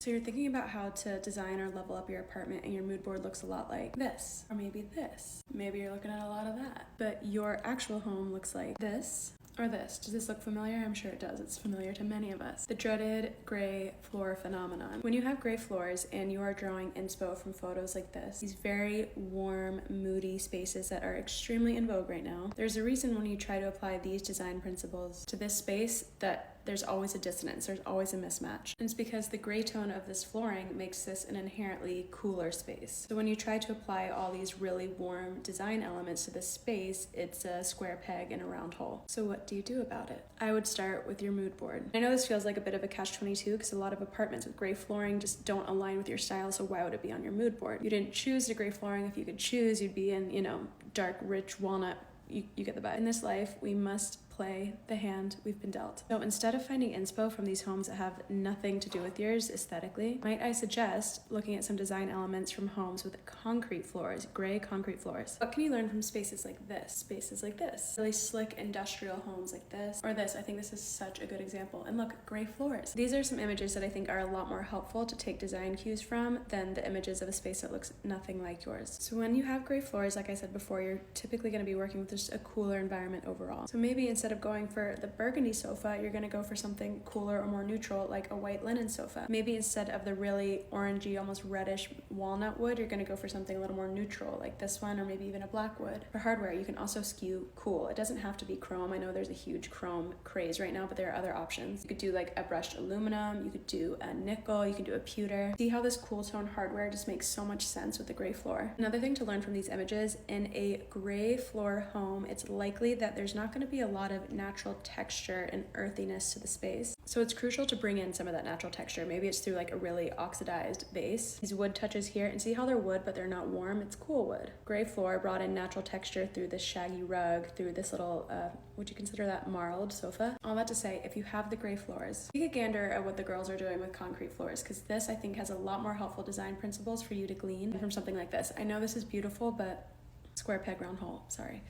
So you're thinking about how to design or level up your apartment and your mood board looks a lot like this, or maybe this. Maybe you're looking at a lot of that. But your actual home looks like this or this. Does this look familiar? I'm sure it does. It's familiar to many of us. The dreaded gray floor phenomenon. When you have gray floors and you are drawing inspo from photos like this, these very warm, moody spaces that are extremely in vogue right now, there's a reason when you try to apply these design principles to this space that there's always a dissonance, there's always a mismatch. And it's because the gray tone of this flooring makes this an inherently cooler space. So when you try to apply all these really warm design elements to this space, it's a square peg in a round hole. So what do you do about it? I would start with your mood board. I know this feels like a bit of a catch-22 because a lot of apartments with gray flooring just don't align with your style, so why would it be on your mood board? You didn't choose the gray flooring. If you could choose, you'd be in, dark, rich walnut. You get the vibe. In this life, we must play the hand we've been dealt. So instead of finding inspo from these homes that have nothing to do with yours aesthetically, might I suggest looking at some design elements from homes with concrete floors, gray concrete floors. What can you learn from spaces like this? Spaces like this. Really slick industrial homes like this, or this. I think this is such a good example. And look, gray floors. These are some images that I think are a lot more helpful to take design cues from than the images of a space that looks nothing like yours. So when you have gray floors, like I said before, you're typically going to be working with just a cooler environment overall. So maybe instead of going for the burgundy sofa, you're going to go for something cooler or more neutral, like a white linen sofa. Maybe instead of the really orangey, almost reddish walnut wood, you're going to go for something a little more neutral, like this one, or maybe even a black wood. For hardware, you can also skew cool. It doesn't have to be chrome. I know there's a huge chrome craze right now, but there are other options. You could do like a brushed aluminum, you could do a nickel, you can do a pewter. See how this cool tone hardware just makes so much sense with the gray floor. Another thing to learn from these images, in a gray floor home, it's likely that there's not going to be a lot of natural texture and earthiness to the space. So it's crucial to bring in some of that natural texture. Maybe it's through like a really oxidized base. These wood touches here, and see how they're wood but they're not warm? It's cool wood. Gray floor brought in natural texture through this shaggy rug, through this little, would you consider that marled sofa? All that to say, if you have the gray floors, take a gander at what the girls are doing with concrete floors, because this I think has a lot more helpful design principles for you to glean from something like this. I know this is beautiful, but square peg round hole, sorry.